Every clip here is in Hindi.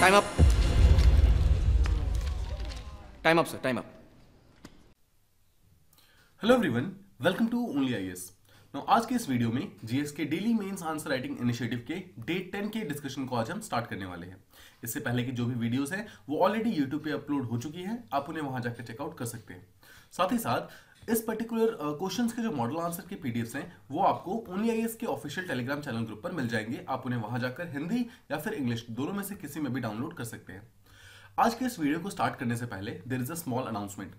Time up. Time up sir, time up. Hello everyone, welcome to only IAS. आज के इस वीडियो में जीएस के daily mains answer writing initiative के डे 10 के डिस्कशन को आज हम स्टार्ट करने वाले हैं। इससे पहले की जो भी वीडियोस हैं वो ऑलरेडी यूट्यूब पे अपलोड हो चुकी हैं, आप उन्हें वहां जाकर चेकआउट कर सकते हैं। साथ ही साथ इस पर्टिकुलर क्वेश्चंस के जो मॉडल आंसर के पीडीएफ्स हैं वो आपको ओनली आईएएस के ऑफिशियल टेलीग्राम चैनल ग्रुप पर मिल जाएंगे। आप उन्हें वहां जाकर हिंदी या फिर इंग्लिश दोनों में से किसी में भी डाउनलोड कर सकते हैं। आज के इस वीडियो को स्टार्ट करने से पहले there is a small announcement.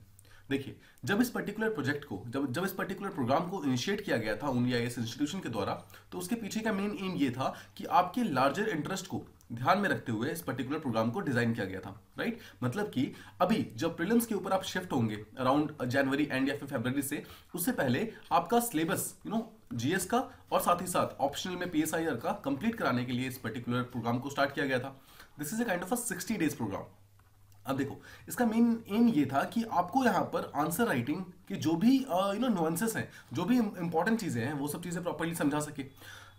देखिए, जब इस पर्टिकुलर प्रोजेक्ट को जब इस पर्टिकुलर प्रोग्राम को इनिशिएट किया गया था ओनली आईएएस इंस्टीट्यूशन के द्वारा, तो उसके पीछे का मेन एम ये था कि आपके लार्जर इंटरेस्ट को ध्यान में रखते हुए इस पर्टिकुलर प्रोग्राम को डिजाइन किया गया था। राइट, मतलब कि अभी जब प्रीलिम्स के ऊपर आप शिफ्ट होंगे अराउंड जनवरी एंड या फिर फरवरी से, उससे पहले आपका सिलेबस जीएस का और साथ ही साथ ऑप्शनल में पीएसआईआर का कंप्लीट कराने के लिए इस पर्टिकुलर प्रोग्राम को स्टार्ट किया गया था। This is a kind of a 60 days programme. अब देखो, इसका मेन एम ये था कि आपको यहाँ पर आंसर राइटिंग के जो भी नुआंसेस हैं, जो भी इंपॉर्टेंट चीजें हैं, वो सब चीजें प्रॉपर्ली समझा सके।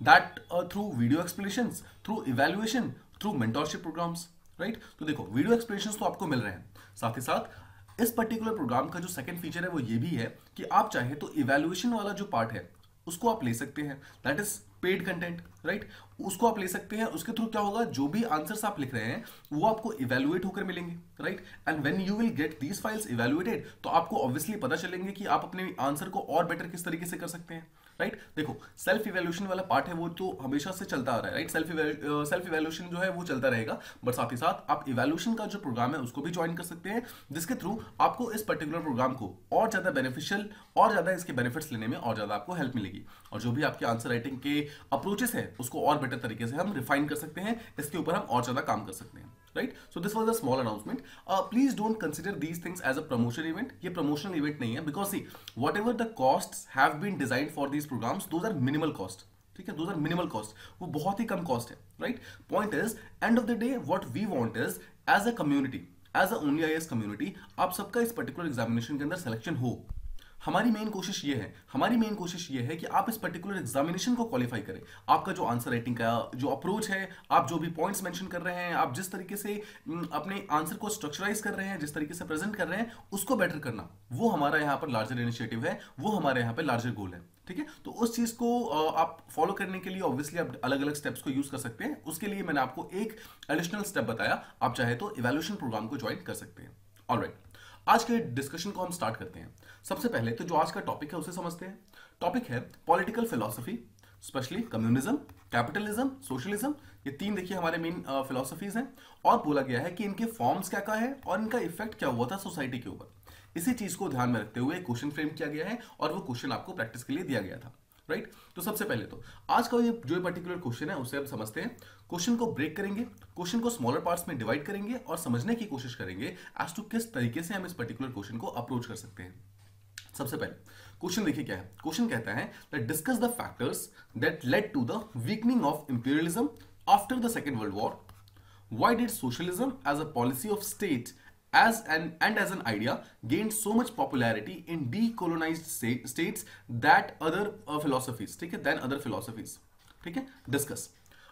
That through video explanations, through evaluation, through mentorship programmes. Right, तो देखो, वीडियो एक्सप्लेनेशंस तो आपको मिल रहे हैं। साथ ही साथ इस पर्टिकुलर प्रोग्राम का जो सेकंड फीचर है वो ये भी है कि आप चाहे तो इवैल्यूएशन वाला जो पार्ट है उसको आप ले सकते हैं। That is paid content. Right, उसको आप ले सकते हैं। उसके थ्रू क्या होगा, जो भी आंसर्स आप लिख रहे हैं वो आपको इवैल्यूएट होकर मिलेंगे। Right, and when you will get these files evaluated, तो आपको ऑब्वियसली पता चलेंगे कि आप अपने आंसर को और बेटर किस तरीके से कर सकते हैं। राइट, देखो, सेल्फ इवैल्यूएशन वाला पार्ट है वो तो हमेशा से चलता आ रहा है। राइट, सेल्फ इवैल्यूएशन जो है वो चलता रहेगा, बट साथ ही साथ आप इवैल्यूएशन का जो प्रोग्राम है उसको भी ज्वाइन कर सकते हैं, जिसके थ्रू आपको इस पर्टिकुलर प्रोग्राम को और ज्यादा बेनिफिशियल और ज्यादा इसके बेनिफिट्स लेने में और ज्यादा आपको हेल्प मिलेगी। और जो भी आपके आंसर राइटिंग के अप्रोचेस है उसको और बेटर तरीके से हम रिफाइन कर सकते हैं, इसके ऊपर हम और ज्यादा काम कर सकते हैं। Right, so this was a small announcement. Please don't consider these things as a promotion event. ये प्रमोशनल इवेंट नहीं है, because see whatever the costs have been design for these programmes, those are minimal cost. ठीक है, दोज आर मिनिमल कॉस्ट, वो बहुत ही कम कॉस्ट है। Right, point is, end of the day what we want is as a community, as a only IAS community, आप सबका इस पर्टिकुलर एग्जामिनेशन के अंदर सिलेक्शन हो। हमारी मेन कोशिश ये है कि आप इस पर्टिकुलर एग्जामिनेशन को क्वालिफाई करें। आपका जो आंसर राइटिंग का जो अप्रोच है, आप जो भी पॉइंट्स मेंशन कर रहे हैं, आप जिस तरीके से अपने आंसर को स्ट्रक्चराइज कर रहे हैं, जिस तरीके से प्रेजेंट कर रहे हैं, उसको बेटर करना, वो हमारा यहाँ पर लार्जर इनिशिएटिव है, वो हमारे यहाँ पर लार्जर गोल है। ठीक है, तो उस चीज को आप फॉलो करने के लिए ऑब्वियसली आप अलग अलग स्टेप्स को यूज कर सकते हैं। उसके लिए मैंने आपको एक एडिशनल स्टेप बताया, आप चाहे तो इवैल्यूएशन प्रोग्राम को ज्वाइन कर सकते हैं। ऑलराइट, आज के डिस्कशन को हम स्टार्ट करते हैं। सबसे पहले तो जो आज का टॉपिक है उसे समझते हैं। टॉपिक है political philosophy, specially communism, capitalism, socialism. ये तीन देखिए हमारे मेन फिलॉसफीज हैं, और बोला गया है कि इनके फॉर्म्स क्या क्या है और इनका इफेक्ट क्या हुआ था सोसाइटी के ऊपर। इसी चीज को ध्यान में रखते हुए क्वेश्चन फ्रेम किया गया है, और वो क्वेश्चन आपको प्रैक्टिस के लिए दिया गया था। राइट, तो सबसे पहले तो आज का ये जो पर्टिकुलर क्वेश्चन है उसे हम समझते हैं। क्वेश्चन को ब्रेक करेंगे, क्वेश्चन को स्मॉलर पार्ट्स में डिवाइड करेंगे और समझने की कोशिश करेंगे एज टू किस तरीके से हम इस पर्टिकुलर क्वेश्चन को अप्रोच कर सकते हैं। सबसे पहले क्वेश्चन देखिए क्या है। क्वेश्चन कहता है that discuss the factors that led to the weakening of imperialism after the second world war. Why did socialism as a policy of state as as an idea gained so much popularity in decolonized states that other philosophies, ठीक है, than other philosophies। ठीक है, डिस्कस।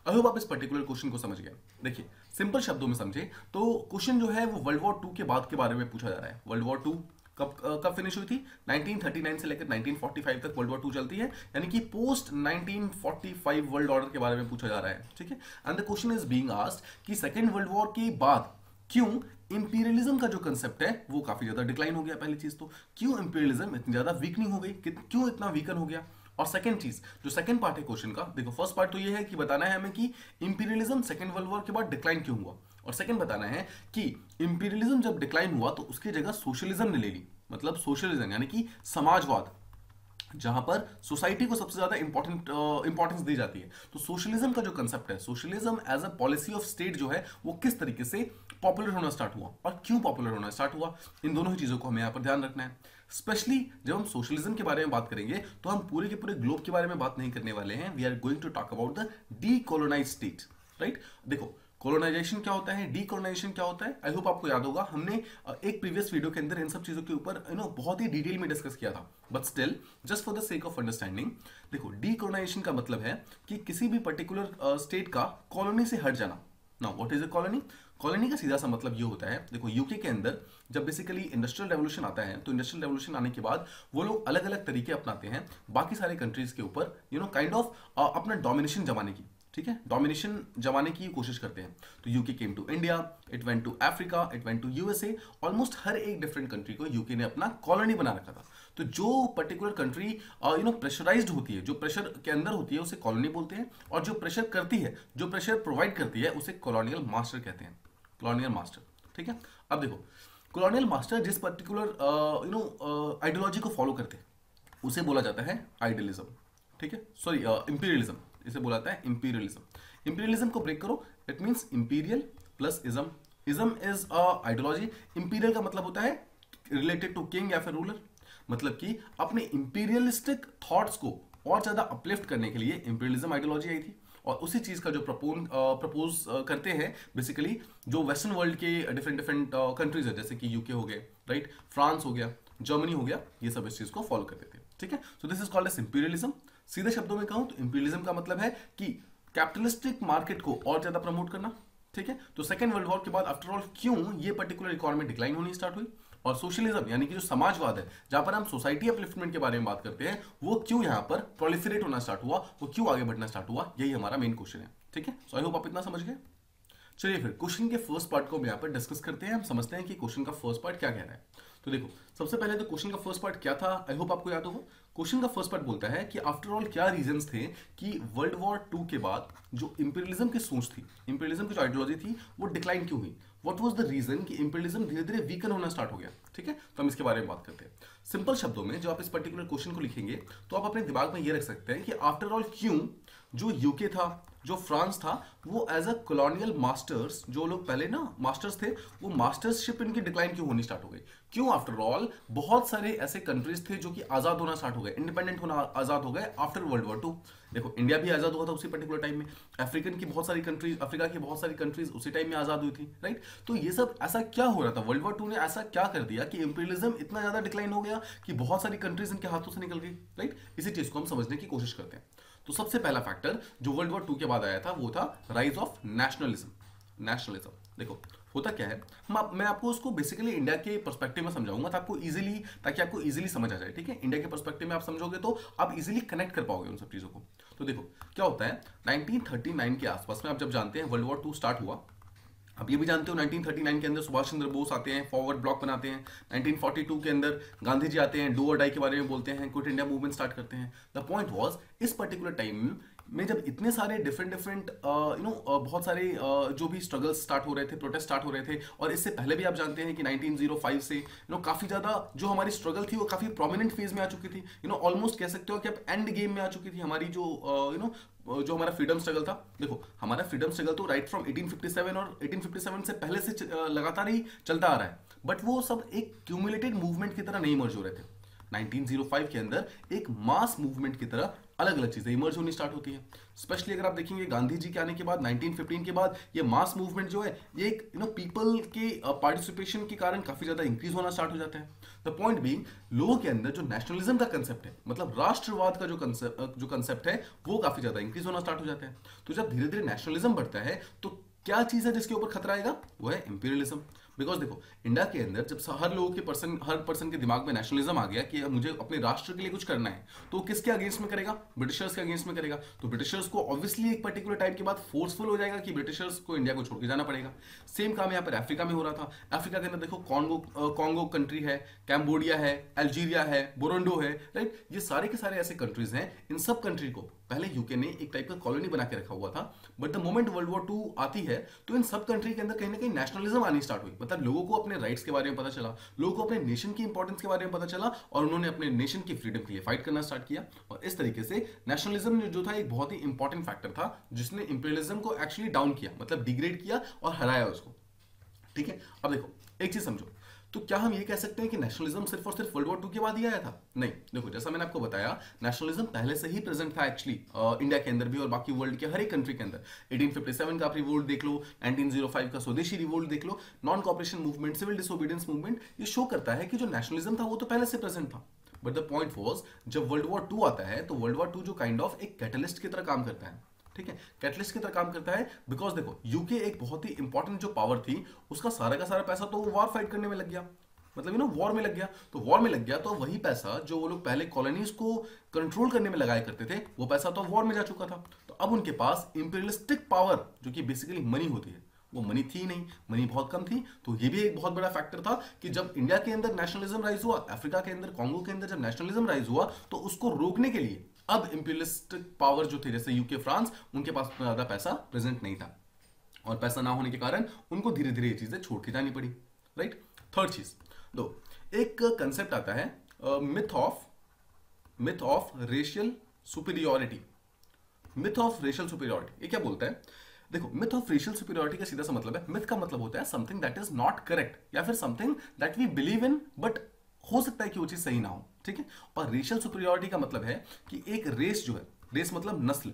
आई होप आप इस पर्टिकुलर क्वेश्चन को समझ गए। देखिए, सिंपल शब्दों में समझे तो क्वेश्चन जो है वो वर्ल्ड वॉर 2 के बाद के बारे में पूछा जा रहा है। वर्ल्ड वॉर 2 कब फिनिश हुई थी? 1939 से लेकर 1945 तक वर्ल्ड वॉर 2 चलती है, यानी कि पोस्ट 1945 वर्ल्ड ऑर्डर के बारे में पूछा जा रहा है। ठीक है, and the question is being asked कि सेकेंड वर्ल्ड वॉर के बाद क्यों इंपीरियलिज्म का जो कंसेप्ट है वो काफी ज्यादा डिक्लाइन हो गया। पहली चीज तो क्यों इंपीरियलिज्म इतनी ज्यादा वीकनिंग हो गई, क्यों इतना वीकन हो गया। और सेकंड चीज, जो सेकंड पार्ट है क्वेश्चन का, देखो, फर्स्ट पार्ट तो ये है कि बताना है हमें कि इंपीरियलिज्म सेकंड वर्ल्ड वॉर के बाद डिक्लाइन क्यों हुआ, और सेकंड बताना है कि इंपीरियलिज्म जब डिक्लाइन हुआ तो उसकी जगह सोशलिज्म ने ले ली। मतलब सोशलिज्म यानी कि समाजवाद, जहां पर सोसाइटी को सबसे ज्यादा इंपॉर्टेंस दी जाती है। तो सोशलिज्म का जो कंसेप्ट है, socialism as a policy of state जो है वो किस तरीके से पॉपुलर होना स्टार्ट हुआ और क्यों पॉपुलर होना स्टार्ट हुआ, इन दोनों ही चीजों को हमें यहां पर ध्यान रखना है। स्पेशली जब हम सोशलिज्म के बारे में बात करेंगे तो हम पूरे के पूरे ग्लोब के बारे में बात नहीं करने वाले हैं। We are going to talk about the decolonise state. Right, देखो, कोलोनाइजेशन क्या होता है, डीकोलोनाइजेशन क्या होता है, आई होप आपको याद होगा। हमने एक प्रीवियस वीडियो के अंदर इन सब चीजों के ऊपर बहुत ही डिटेल में डिस्कस किया था, but still just for the sake of understanding, देखो, डीकोलोनाइजेशन का मतलब है कि किसी भी पर्टिकुलर स्टेट का कॉलोनी से हट जाना। Now what is a colony? Colony का सीधा सा मतलब ये होता है, देखो यूके के अंदर जब बेसिकली इंडस्ट्रियल रेवोल्यूशन आता है तो इंडस्ट्रियल रेवोल्यूशन आने के बाद वो लोग अलग अलग तरीके अपनाते हैं बाकी सारे कंट्रीज के ऊपर काइंड ऑफ अपना डोमिनेशन जमाने की, ठीक है, डोमिनेशन जमाने की कोशिश करते हैं। तो UK came to India, it went to Africa, it went to USA, almost हर एक डिफरेंट कंट्री को यूके ने अपना कॉलोनी बना रखा था। तो जो पर्टिकुलर कंट्री प्रेशराइज्ड होती है, जो प्रेशर के अंदर होती है उसे कॉलोनी बोलते हैं, और जो प्रेशर करती है, जो प्रेशर प्रोवाइड करती है उसे कॉलोनियल मास्टर कहते हैं, कॉलोनियल मास्टर, ठीक है। अब देखो कॉलोनियल मास्टर जिस पर्टिकुलर आइडियोलॉजी को फॉलो करते हैं उसे बोला जाता है आइडियलिज्म, ठीक है, सॉरी इंपीरियलिज्म, इसे बोला जाता है इंपीरियलिज्म। इंपीरियलिज्म को ब्रेक करो, it means imperial plus ism. Ism is ideology, imperial का मतलब होता है रिलेटेड टू किंग या फिर रूलर, मतलब कि अपने इंपीरियलिस्टिक थॉट्स को और ज्यादा अपलिफ्ट करने के लिए इंपीरियलिज्म आइडियोलॉजी आई थी। और उसी चीज का जो प्रपोज करते हैं बेसिकली जो वेस्टर्न वर्ल्ड के डिफरेंट डिफरेंट कंट्रीज है, जैसे कि यूके हो गए, राइट, फ्रांस हो गया, जर्मनी हो गया, ये सब इस चीज को फॉलो करते थे, ठीक है। So this is called as imperialism. सीधे शब्दों में कहूं तो इंपीरियलिज्म का मतलब है कि कैपिटलिस्टिक मार्केट को और ज्यादा प्रमोट करना, ठीक है। तो सेकेंड वर्ल्ड वॉर के बाद आफ्टर ऑल क्यों ये पर्टिकुलर इकोनॉमी डिक्लाइन होनी स्टार्ट हुई, और सोशलिज्म यानी कि जो समाजवाद है, जहां पर हम सोसाइटी अपलिफ्टमेंट के बारे में बात करते हैं, वो क्यों यहां पर प्रोलिफरेट होना स्टार्ट हुआ, वो क्यों आगे बढ़ना स्टार्ट हुआ, यही हमारा मेन क्वेश्चन है, ठीक है। सो आई होप आप इतना समझ गए। चलिए फिर क्वेश्चन के फर्स्ट पार्ट को हम यहाँ पर डिस्कस करते हैं, हम समझते हैं कि क्वेश्चन का फर्स्ट पार्ट क्या कह रहा है। तो देखो सबसे पहले तो क्वेश्चन का फर्स्ट पार्ट क्या था, आई होप आपको याद होगा। क्वेश्चन का फर्स्ट पार्ट बोलता है कि आफ्टर ऑल क्या रीजंस थे कि वर्ल्ड वॉर 2 के बाद जो इंपीरियलिज्म की सोच थी, इंपीरियलिज्म की जो आइडियोलॉजी थी, वो डिक्लाइन क्यों हुई, व्हाट वाज द रीजन कि इंपीरियलिज्म धीरे धीरे वीकन होना स्टार्ट हो गया, ठीक है। तो हम इसके बारे में बात करते हैं। सिंपल शब्दों में जो आप इस पर्टिकुलर क्वेश्चन को लिखेंगे तो आप अपने दिमाग में ये रख सकते हैं कि आफ्टर ऑल क्यों जो यूके था, जो फ्रांस था, वो एज अ कॉलोनियल मास्टर्स, जो लोग पहले ना मास्टर्स थे, वो मास्टरशिप इनकी डिक्लाइन क्यों होनी स्टार्ट हो गई, क्यों आफ्टर ऑल बहुत सारे ऐसे कंट्रीज थे जो कि आजाद होना स्टार्ट हो गए, इंडिपेंडेंट होना आजाद हो गए आफ्टर वर्ल्ड वॉर 2। देखो इंडिया भी आजाद हुआ था उसी पर्टिकुलर टाइम में, अफ्रीकन की बहुत सारी कंट्रीज, अफ्रीका की बहुत सारी कंट्रीज उसी टाइम में आजाद हुई थी, राइट। तो ये सब ऐसा क्या हो रहा था, वर्ल्ड वॉर 2 ने ऐसा क्या कर दिया कि इंपीरियलिज्म इतना ज्यादा डिक्लाइन हो गया कि बहुत सारी कंट्रीज इनके हाथों से निकल गई, राइट। इसी चीज को हम समझने की कोशिश करते हैं। तो सबसे पहला फैक्टर जो वर्ल्ड वॉर 2 के बाद आया था वो था राइज ऑफ नेशनलिज्म। नेशनलिज्म देखो होता क्या है, मैं आपको उसको बेसिकली इंडिया के पर्सपेक्टिव में समझाऊंगा ताकि आपको इजीली समझ आ जाए, ठीक है। इंडिया के पर्सपेक्टिव में आप समझोगे तो आप इजीली कनेक्ट कर पाओगे उन सब चीजों को। तो देखो क्या होता है, 1939 के आसपास में आप जब जानते हैं वर्ल्ड वॉर 2 स्टार्ट हुआ, आप ये भी जानते हो 1939 के अंदर सुभाष चंद्र बोस आते हैं, फॉरवर्ड ब्लॉक बनाते हैं। 1942 के अंदर गांधी जी आते हैं, डू और डाई के बारे में बोलते हैं, क्विट इंडिया मूवमेंट स्टार्ट करते हैं। द पॉइंट वाज इस पर्टिकुलर टाइम में जब इतने सारे डिफरेंट बहुत सारे जो भी स्ट्रगल्स स्टार्ट हो रहे थे, प्रोटेस्ट स्टार्ट हो रहे थे, और इससे पहले भी आप जानते हैं कि 1905 से काफी ज्यादा जो हमारी स्ट्रगल थी वो काफी प्रोमिनेंट फेज में आ चुकी थी, ऑलमोस्ट कह सकते हो कि अब एंड गेम में आ चुकी थी हमारी जो हमारा फ्रीडम स्ट्रगल था। देखो हमारा फ्रीडम स्ट्रगल तो राइट फ्रॉम 1857 और 1857 से पहले से लगातार ही चलता आ रहा है, बट वो सब एक क्यूमुलेटेड मूवमेंट की तरह नहीं इमर्ज हो रहे थे। 1905 के अंदर एक मास मूवमेंट की तरह अलग अलग चीजें इमर्ज होनी स्टार्ट होती है। स्पेशली अगर आप देखेंगे गांधी जी के आने के बाद 1915 के बाद ये मास मूवमेंट जो है ये एक पीपल के पार्टिसिपेशन के कारण काफी ज्यादा इंक्रीज होना स्टार्ट हो जाता है। द पॉइंट बीइंग लोगों के अंदर जो नेशनलिज्म का कंसेप्ट है, मतलब राष्ट्रवाद का जो कंसेप्ट है वो काफी ज्यादा इंक्रीज होना स्टार्ट हो जाता है। तो जब धीरे धीरे नेशनलिज्म बढ़ता है तो क्या चीज है जिसके ऊपर खतरा आएगा, वो है इंपीरियलिज्म। बिकॉज देखो इंडिया के अंदर जब हर पर्सन के दिमाग में नेशनलिज्म आ गया कि मुझे अपने राष्ट्र के लिए कुछ करना है, तो किसके अगेंस्ट में करेगा, ब्रिटिशर्स के अगेंस्ट में करेगा। तो ब्रिटिशर्स को ऑब्वियसली एक पर्टिकुलर टाइम के बाद फोर्सफुल हो जाएगा कि ब्रिटिशर्स को इंडिया को छोड़ के जाना पड़ेगा। सेम काम यहाँ पर अफ्रीका में हो रहा था। अफ्रीका के अंदर देखो कॉन्गो कंट्री है, कैम्बोडिया है, अल्जीरिया है, बुरुंडी है, राइट। ये सारे के सारे ऐसे कंट्रीज हैं, इन सब कंट्री को पहले यूके ने एक टाइप का कॉलोनी बना के रखा हुआ था, but the moment world war 2 आती है तो इन सब कंट्री के अंदर कहीं ना कहीं नेशनलिज्म आनी स्टार्ट हुई। मतलब लोगों को अपने राइट्स के बारे में पता चला, लोगों को अपने नेशन की इंपॉर्टेंस के बारे में पता चला, और उन्होंने अपने नेशन की फ्रीडम के लिए फाइट करना स्टार्ट किया। और इस तरीके से नेशनलिज्म जो था एक बहुत ही इंपॉर्टेंट फैक्टर था जिसने इंपीरियलिज्म को एक्चुअली डाउन किया, मतलब डिग्रेड किया और हराया उसको, ठीक है। अब देखो एक चीज समझो, तो क्या हम ये कह सकते हैं कि नेशनलिज्म सिर्फ और सिर्फ वर्ल्ड वॉर 2 के बाद ही आया था? नहीं, देखो जैसा मैंने आपको बताया नेशनलिज्म पहले से ही प्रेजेंट था एक्चुअली इंडिया के अंदर भी और बाकी वर्ल्ड के हर एक कंट्री के अंदर। 1857 का आप रिवोल्ट देख लो, 1905 का स्वदेशी रिवोल्ट देख लो, non cooperation movement, civil disobedience movement, ये शो करता है कि जो नेशनलिज्म था वो तो पहले से प्रेजेंट था। बट द पॉइंट वाज जब वर्ल्ड वॉर 2 आता है तो वर्ल्ड वॉर 2 जो काइंड ऑफ एक कैटलिस्ट की तरह काम करता है, ठीक है, कैटलिस्ट की तरह काम करता है। बिकॉज देखो यूके एक बहुत ही इंपॉर्टेंट जो पावर थी, उसका सारा का सारा पैसा तो वो वॉर फाइट करने में लग गया, मतलब वॉर में लग गया। तो वॉर में लग गया तो वही पैसा जो वो लोग पहले कॉलोनीज को कंट्रोल करने में लगाया करते थे, वो पैसा तो वॉर में जा चुका था। तो अब उनके पास इंपीरियलिस्टिक पावर जो कि बेसिकली मनी होती है, वो मनी थी नहीं, मनी बहुत कम थी। तो ये भी एक बहुत बड़ा फैक्टर था कि जब इंडिया के अंदर नेशनलिज्म राइज हुआ, अफ्रीका के अंदर, कांगो के अंदर जब नेशनलिज्म राइज हुआ, तो उसको रोकने के लिए अब इंपीरियलिस्टिक पावर जो थे जैसे यूके, फ्रांस, उनके पास उतना ज्यादा पैसा प्रेजेंट नहीं था, और पैसा ना होने के कारण उनको धीरे धीरे ये चीजें छोड़ के जानी पड़ी, राइट। थर्ड चीज, दो एक कंसेप्ट आता है myth of racial superiority. Myth of racial superiority ये क्या बोलता है? देखो, मिथ ऑफ रेशियल सुपीरियोरिटी का सीधा सा मतलब है, मिथ का मतलब होता है something that is not correct, या फिर something that we believe in but हो सकता है कि वो चीज सही ना हो, ठीक है। और रेशियल सुपीरियोरिटी का मतलब है कि एक रेस जो है, रेस मतलब नस्ल,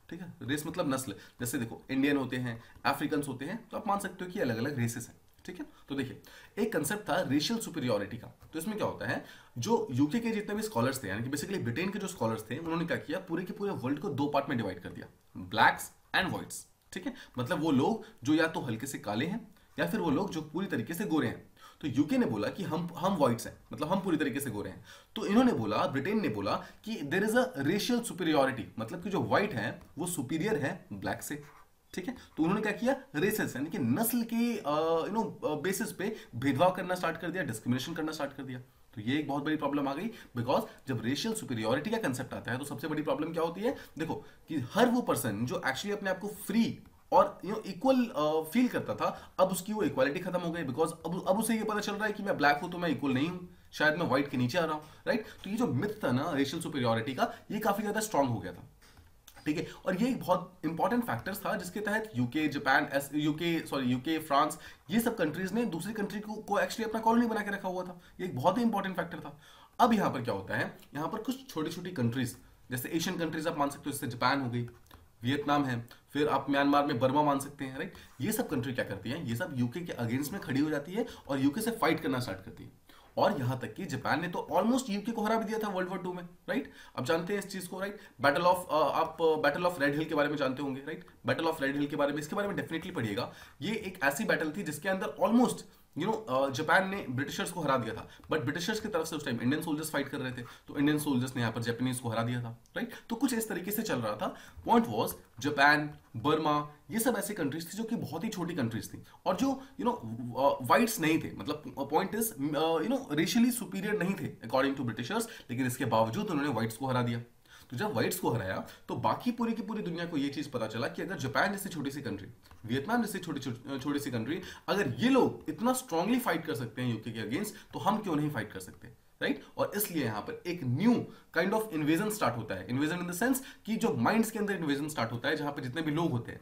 ठीक है, रेस मतलब नस्ल। जैसे देखो इंडियन होते हैं, अफ्रीकन होते हैं, तो आप मान सकते हो कि अलग अलग रेसेस हैं, ठीक है। तो देखिए एक कंसेप्ट था रेशियल सुपीरियोरिटी का। तो इसमें क्या होता है, जो यूके के जितने भी स्कॉलर्स थे, यानी कि बेसिकली ब्रिटेन के जो स्कॉलर्स थे, उन्होंने क्या किया, पूरे के पूरे वर्ल्ड को दो पार्ट में डिवाइड कर दिया, ब्लैक्स एंड व्हाइट्स, ठीक है। मतलब वो लोग जो या तो हल्के से काले हैं, या फिर वो लोग जो पूरी तरीके से गोरे हैं। तो यूके ने बोला कि हम व्हाइट्स हैं, मतलब हम पूरी तरीके से गोरे हैं। तो इन्होंने बोला, ब्रिटेन ने बोला कि there is a racial superiority, मतलब कि जो व्हाइट है वो सुपीरियर है ब्लैक से, ठीक है। तो उन्होंने क्या किया, रेसेस यानी कि नस्ल के बेसिस पे भेदभाव करना स्टार्ट कर दिया, डिस्क्रिमिनेशन करना स्टार्ट कर दिया। तो ये एक बहुत बड़ी प्रॉब्लम आ गई, बिकॉज जब रेशियल सुपीरियोरिटी का कंसेप्ट आता है तो सबसे बड़ी प्रॉब्लम क्या होती है, देखो कि हर वो पर्सन जो एक्चुअली अपने आप को फ्री और इक्वल फील करता था, अब उसकी वो इक्वालिटी खत्म हो गई। बिकॉज अब उसे ये पता चल रहा है कि मैं ब्लैक हूं तो मैं इक्वल नहीं हूं, शायद मैं व्हाइट के नीचे आ रहा हूं, राइट। तो ये जो मिथ था ना रेशियल सुपीरियोरिटी का, ये काफी ज्यादा स्ट्रांग हो गया था, ठीक है। और ये एक बहुत इंपॉर्टेंट फैक्टर्स था जिसके तहत यूके, फ्रांस, ये सब कंट्रीज ने दूसरी कंट्री को एक्चुअली अपना कॉलोनी बना के रखा हुआ था। ये एक बहुत ही इंपॉर्टेंट फैक्टर था। अब यहां पर क्या होता है, यहां पर कुछ छोटी छोटी कंट्रीज, जैसे एशियन कंट्रीज आप मान सकते हो, जैसे जापान हो गई, वियतनाम है, फिर आप म्यांमार में बर्मा मान सकते हैं, राइट। ये सब कंट्री क्या करती है, ये सब यूके के अगेंस्ट में खड़ी हो जाती है और यूके से फाइट करना स्टार्ट करती है। और यहां तक कि जापान ने तो ऑलमोस्ट यूके को हरा भी दिया था वर्ल्ड वॉर 2 में, राइट। अब जानते हैं इस चीज को, राइट। आप बैटल ऑफ रेड हिल के बारे में जानते होंगे, राइट। बैटल ऑफ रेड हिल के बारे में, इसके बारे में डेफिनेटली पढ़िएगा। ये एक ऐसी बैटल थी जिसके अंदर ऑलमोस्ट जापान ने ब्रिटिशर्स को हरा दिया था, बट ब्रिटिशर्स की तरफ से उस टाइम इंडियन सोल्जर्स फाइट कर रहे थे, तो इंडियन सोल्जर्स ने यहाँ पर जापानीज को हरा दिया था, राइट। तो कुछ इस तरीके से चल रहा था। पॉइंट वाज जापान, बर्मा, ये सब ऐसी कंट्रीज थी जो कि बहुत ही छोटी कंट्रीज थी, और जो वाइट्स नहीं थे, मतलब पॉइंट इज रेशियली सुपीरियर नहीं थे अकॉर्डिंग टू ब्रिटिशर्स, लेकिन इसके बावजूद उन्होंने व्हाइट्स को हरा दिया। तो जब व्हाइट्स को हराया तो बाकी पूरी की पूरी दुनिया को ये चीज पता चला कि अगर जापान जैसी छोटी सी कंट्री, वियतनाम जैसी छोटी सी कंट्री, अगर ये लोग इतना स्ट्रांगली फाइट कर सकते हैं यूके के अगेंस्ट, तो हम क्यों नहीं फाइट कर सकते, राइट। और इसलिए यहां पर एक new kind of invasion start होता है। इन्वेजन इन द सेंस कि जो माइंड्स के अंदर इन्वेजन स्टार्ट होता है, जहां पर जितने भी लोग होते हैं,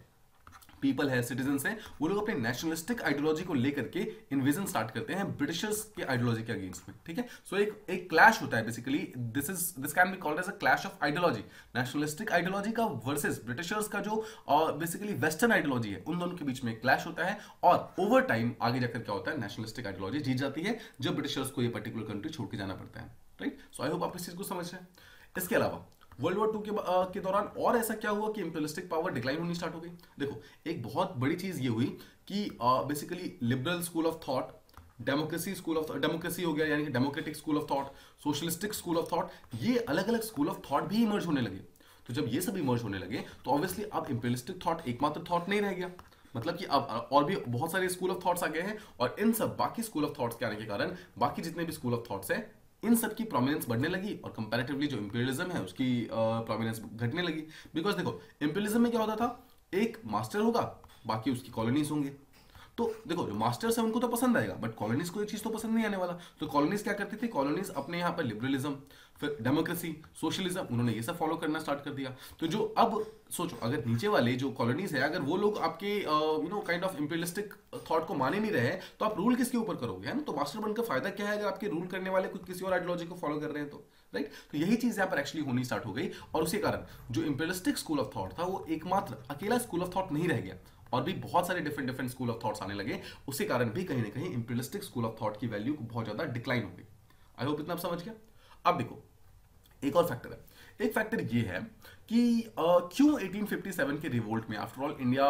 पीपल है, सिटीजन्स हैं, वो लोग अपने नेशनलिस्टिक आइडियोलॉजी को लेकर के इन्वेजन स्टार्ट करते हैं ब्रिटिशर्स के आइडियोलॉजी के अगेंस्ट में, ठीक है। सो एक क्लैश होता है basically, this can be called as a clash of ideology, nationalistic ideology का वर्सेस ब्रिटिशर्स का जो बेसिकली वेस्टर्न आइडियोलॉजी है, उन दोनों के बीच में क्लैश होता है। और ओवर टाइम आगे जाकर क्या होता है, नेशनलिस्टिक आइडियोलॉजी जीत जाती है, जब ब्रिटिशर्स को ये पर्टिकुलर कंट्री छोड़ के जाना पड़ता है, राइट। सो आई होप आप इस चीज को समझ रहे हैं। इसके अलावा वर्ल्ड वॉर 2 के दौरान और ऐसा क्या हुआ कि इंपीरियलिस्टिक पावर डिक्लाइन होनी स्टार्ट हो गई। देखो एक बहुत बड़ी चीज ये हुई कि basically liberal school of thought, democracy हो गया, यानी कि democratic school of thought, socialistic school of thought, ये अलग अलग स्कूल ऑफ थॉट भी इमर्ज होने लगे। तो जब ये सब इमर्ज होने लगे तो ऑब्वियसली अब इंपीरियलिस्टिक थॉट एकमात्र थॉट नहीं रह गया, मतलब कि अब और भी बहुत सारे स्कूल ऑफ थॉट्स आ गए हैं, और इन सब बाकी स्कूल ऑफ थॉट्स के आने के कारण बाकी जितने भी स्कूल ऑफ थॉट्स हैं, इन सब की प्रोमिनेंस बढ़ने लगी, और कंपैरेटिवली जो इंपीरियलिज्म है उसकी प्रोमिनेंस घटने लगी। बिकॉज देखो इंपीरियलिज्म में क्या होता था, एक मास्टर होगा, बाकी उसकी कॉलोनीज होंगे। तो देखो जो मास्टर्स है उनको तो पसंद आएगा, बट कॉलोनीज को ये चीज तो पसंद नहीं आने वाला। तो कॉलोनीज क्या करती थी, कॉलोनीज अपने यहाँ पर लिबरलिज्म, फिर डेमोक्रेसी, सोशलिज्म, उन्होंने ये सब फॉलो करना स्टार्ट कर दिया। तो जो अब सोचो, अगर नीचे वाले जो कॉलोनीज है, अगर वो लोग आपके काइंड ऑफ इंपीरियलिस्टिक थॉट को मान ही नहीं रहे, तो आप रूल किसके ऊपर करोगे, है ना। तो मास्टर बनकर फायदा क्या है अगर आपके रूल करने वाले कुछ किसी और आइडियोलॉजी को फॉलो कर रहे हैं, तो राइट। तो यही चीज यहाँ पर एक्चुअली होनी स्टार्ट हो गई, और उसी कारण जो इंपीरियलिस्टिक स्कूल ऑफ थॉट था वो एकमात्र अकेला स्कूल ऑफ थॉट नहीं रह गया, और भी बहुत सारे डिफरेंट स्कूल ऑफ थॉट्स आने लगे। उसी कारण भी कहीं ना कहीं इंपीरियलिस्टिक स्कूल ऑफ थॉट की वैल्यू बहुत ज्यादा डिक्लाइन हो गई। आई होप इतना आप समझ गया। अब देखो एक और फैक्टर है, एक फैक्टर ये है कि क्यों 1857 के रिवोल्ट में आफ्टर ऑल इंडिया